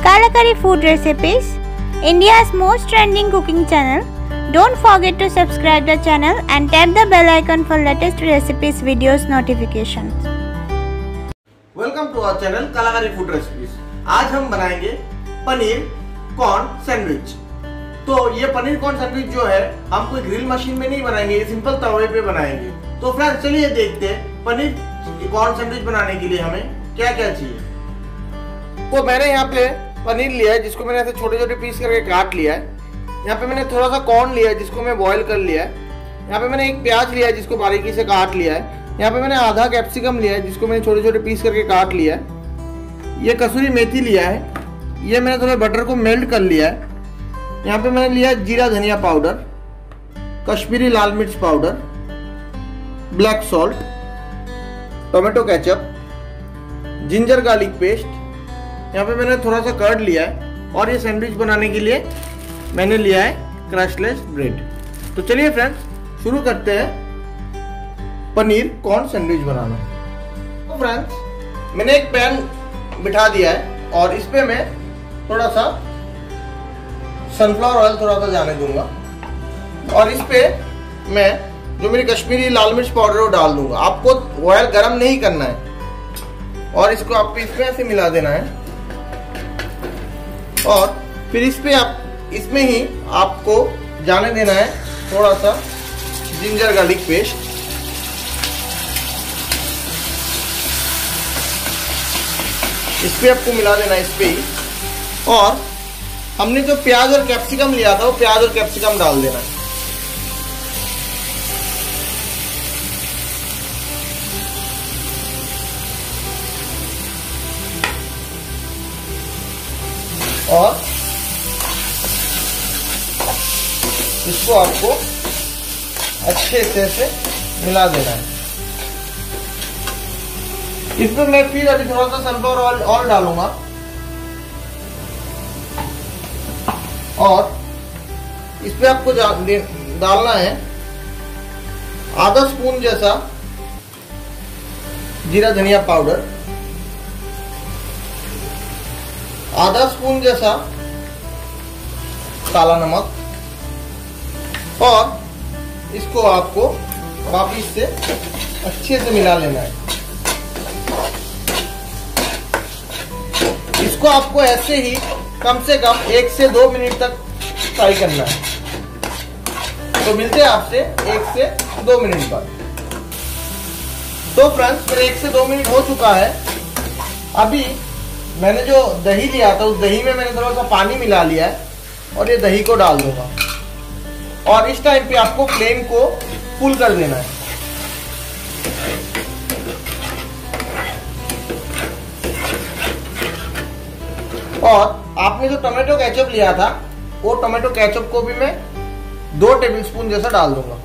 Kalakari Food Recipes, India's most trending cooking channel. Don't forget to subscribe the channel and tap the bell icon for latest recipes videos notifications. Welcome to our channel Kalakari food recipes. आज हम बनाएंगे paneer corn sandwich. तो ये paneer corn sandwich जो है हम कोई grill machine में नहीं बनाएंगे, ये सिंपल तवे पे बनाएंगे। तो फ्रेंड्स चलिए देखते हैं पनीर कॉर्न सैंडविच बनाने के लिए हमें क्या क्या चाहिए। तो मैंने यहाँ पे पनीर लिया है जिसको मैंने ऐसे छोटे छोटे पीस करके काट लिया है। यहाँ पे मैंने थोड़ा सा कॉर्न लिया है जिसको मैं बॉईल कर लिया है। यहाँ पे मैंने एक प्याज लिया है जिसको बारीकी से काट लिया है। यहाँ पे मैंने आधा कैप्सिकम लिया है जिसको मैंने छोटे छोटे पीस करके काट लिया है। ये कसूरी मेथी लिया है, ये मैंने थोड़ा बटर को मेल्ट कर लिया है। यहाँ पे मैंने लिया जीरा धनिया पाउडर, कश्मीरी लाल मिर्च powder, black salt, tomato ketchup, ginger garlic paste. यहाँ पे मैंने थोड़ा सा कर्ड लिया है और ये सैंडविच बनाने के लिए मैंने लिया है क्रशलेस ब्रेड। तो चलिए फ्रेंड्स शुरू करते हैं पनीर कॉर्न सैंडविच बनाना। तो फ्रेंड्स मैंने एक पैन बिठा दिया है और इस पे मैं थोड़ा सा सनफ्लावर ऑयल थोड़ा सा जाने दूंगा और इस पे मैं जो मेरी कश्मीरी लाल मिर्च पाउडर वो डाल दूंगा। आपको ऑयल गरम नहीं करना है और इसको आपको इसमें ऐसे मिला देना है और फिर इसमें ही आपको जाने देना है थोड़ा सा जिंजर गार्लिक पेस्ट। इस पे आपको मिला देना है इस पे ही। और हमने जो प्याज और कैप्सिकम लिया था वो प्याज और कैप्सिकम डाल देना है। और इसको आपको अच्छे से मिला देना है। इसमें मैं फिर अभी थोड़ा सा सनफ्लावर ऑयल और डालूंगा और इस पे आपको डालना है आधा स्पून जैसा जीरा धनिया पाउडर, आधा स्पून जैसा काला नमक और इसको आपको वापिस से अच्छे से मिला लेना है। इसको आपको ऐसे ही कम से कम 1 से 2 मिनट तक फ्राई करना है। तो मिलते हैं आपसे 1 से 2 मिनट बाद। तो फ्रेंड्स मेरे 1 से 2 मिनट हो चुका है। अभी मैंने जो दही लिया था उस दही में मैंने थोड़ा सा पानी मिला लिया है और ये दही को डाल दूंगा और इस टाइम पे आपको फ्लेम को फुल कर देना है। और आपने जो टोमेटो केचप लिया था वो टोमेटो केचप को भी मैं 2 टेबलस्पून जैसा डाल दूंगा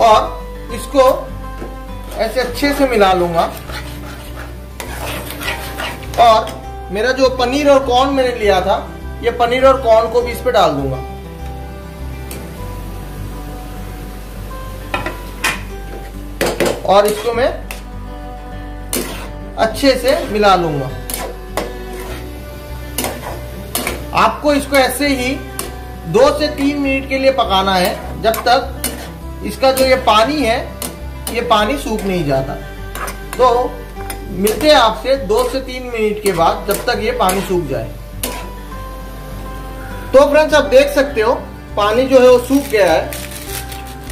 और इसको ऐसे अच्छे से मिला लूंगा। और मेरा जो पनीर और कॉर्न मैंने लिया था ये पनीर और कॉर्न को भी इस पे डाल दूंगा। और इसको मैं अच्छे से मिला लूंगा। आपको इसको ऐसे ही 2 से 3 मिनट के लिए पकाना है जब तक इसका जो ये पानी है ये पानी सूख नहीं जाता। तो मिलते हैं आपसे 2 से 3 मिनट के बाद जब तक ये पानी सूख जाए। तो फ्रेंड्स आप देख सकते हो पानी जो है वो सूख गया है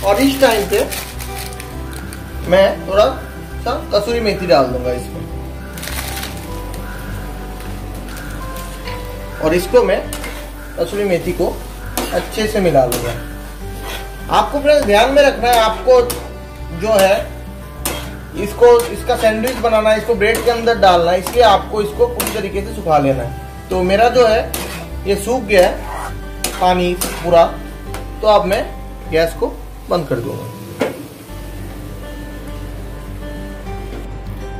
और इस टाइम पे मैं थोड़ा सा कसूरी मेथी डाल दूंगा इसमें और इसको मैं कसूरी मेथी को अच्छे से मिला लूंगा। आपको फ्रेंड्स ध्यान में रखना है, आपको जो है इसका सैंडविच बनाना है, इसको ब्रेड के अंदर डालना है, इसलिए आपको इसको पूरी तरीके से सुखा लेना है। तो मेरा जो है ये सूख गया है पानी पूरा, तो अब मैं गैस को बंद कर दूंगा।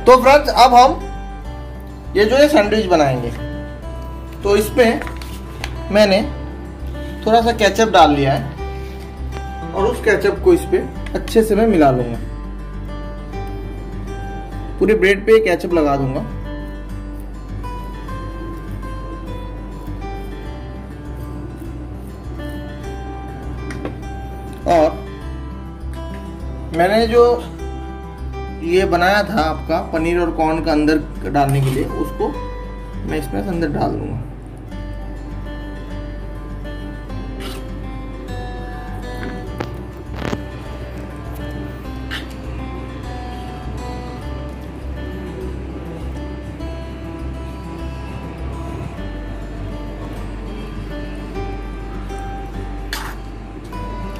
तो फ्रेंड्स अब हम ये जो है सैंडविच बनाएंगे। तो इसमें मैंने थोड़ा सा केचप डाल लिया है और उस केचप को इस पे अच्छे से मैं मिला लूंगा। पूरे ब्रेड पे केचप लगा दूंगा मैंने जो ये बनाया था आपका पनीर और कॉर्न का अंदर डालने के लिए, उसको मैं इसमें अंदर डाल दूंगा।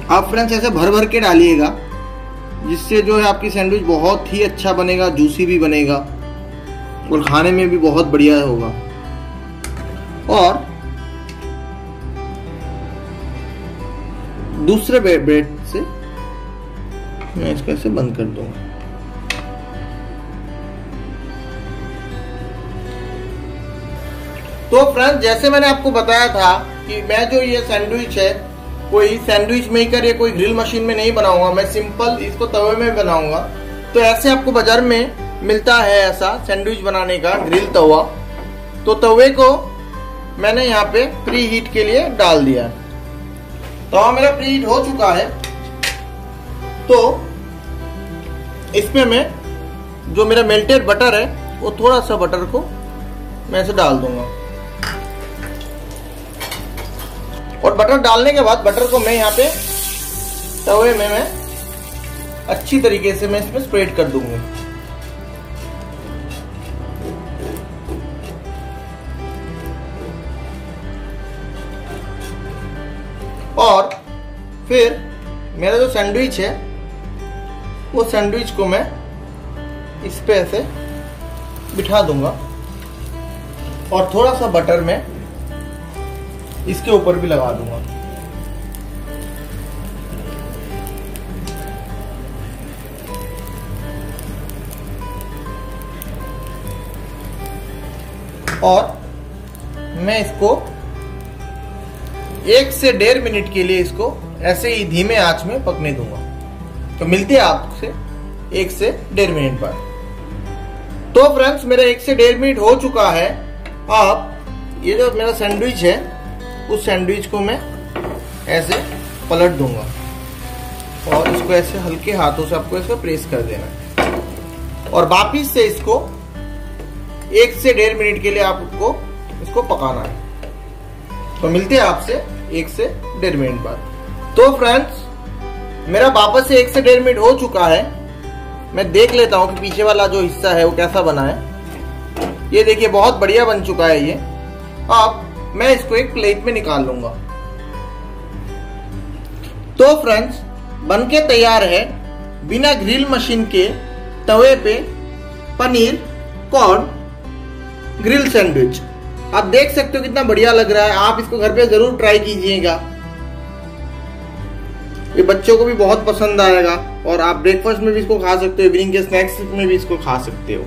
आप फ्रेंड्स ऐसे भर भर के डालिएगा, जिससे जो है आपकी सैंडविच बहुत ही अच्छा बनेगा, जूसी भी बनेगा और खाने में भी बहुत बढ़िया होगा। और दूसरे ब्रेड से मैं इसको ऐसे बंद कर दूंगा। तो फ्रेंड्स, जैसे मैंने आपको बताया था कि मैं जो ये सैंडविच है कोई सैंडविच मेकर या कोई ग्रिल मशीन में नहीं बनाऊंगा, मैं सिंपल इसको तवे में बनाऊंगा। तो ऐसे आपको बाजार में मिलता है ऐसा सैंडविच बनाने का ग्रिल तवा। तो तवे को मैंने यहाँ पे प्री हीट के लिए डाल दिया। तवा मेरा प्री हीट हो चुका है। तो इसमें मैं जो मेरा मेल्टेड बटर है वो थोड़ा सा बटर को मैं ऐसे डाल दूंगा। और बटर डालने के बाद बटर को मैं यहाँ पे तवे में मैं अच्छी तरीके से मैं इसमें स्प्रेड कर दूंगा। और फिर मेरा जो सैंडविच है वो सैंडविच को मैं इस पे ऐसे बिठा दूंगा और थोड़ा सा बटर में इसके ऊपर भी लगा दूंगा। और मैं इसको 1 से 1.5 मिनट के लिए इसको ऐसे ही धीमे आंच में पकने दूंगा। तो मिलते हैं आपसे 1 से 1.5 मिनट बाद। तो फ्रेंड्स, मेरा 1 से 1.5 मिनट हो चुका है। अब ये जो मेरा सैंडविच है उस सैंडविच को मैं ऐसे पलट दूंगा और इसको ऐसे हल्के हाथों से आपको इसको प्रेस कर देना है और वापिस से इसको 1 से 1.5 मिनट के लिए आपको इसको पकाना है। तो मिलते हैं आपसे 1 से 1.5 मिनट बाद। तो फ्रेंड्स, मेरा वापस से 1 से 1.5 मिनट हो चुका है। मैं देख लेता हूं कि पीछे वाला जो हिस्सा है वो कैसा बना है। ये देखिए, बहुत बढ़िया बन चुका है ये। अब मैं इसको एक प्लेट में निकाल लूंगा। तो फ्रेंड्स, बनके तैयार है बिना ग्रिल मशीन के तवे पे पनीर कॉर्न ग्रिल सैंडविच। आप देख सकते हो कितना बढ़िया लग रहा है। आप इसको घर पे जरूर ट्राई कीजिएगा, ये बच्चों को भी बहुत पसंद आएगा और आप ब्रेकफास्ट में भी इसको खा सकते हो, इवनिंग के स्नैक्स में भी इसको खा सकते हो।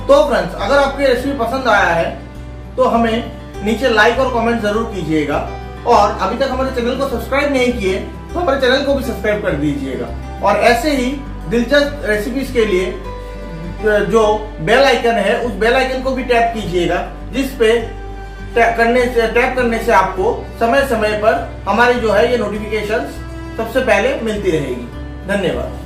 तो फ्रेंड्स, अगर आपको ये रेसिपी पसंद आया है तो हमें नीचे लाइक और कमेंट जरूर कीजिएगा और अभी तक हमारे चैनल को सब्सक्राइब नहीं किए तो हमारे चैनल को भी सब्सक्राइब कर दीजिएगा। और ऐसे ही दिलचस्प रेसिपीज के लिए जो बेल आइकन है उस बेल आइकन को भी टैप कीजिएगा, जिस पे टैप करने से आपको समय समय पर हमारी जो है ये नोटिफिकेशंस सबसे पहले मिलती रहेगी। धन्यवाद।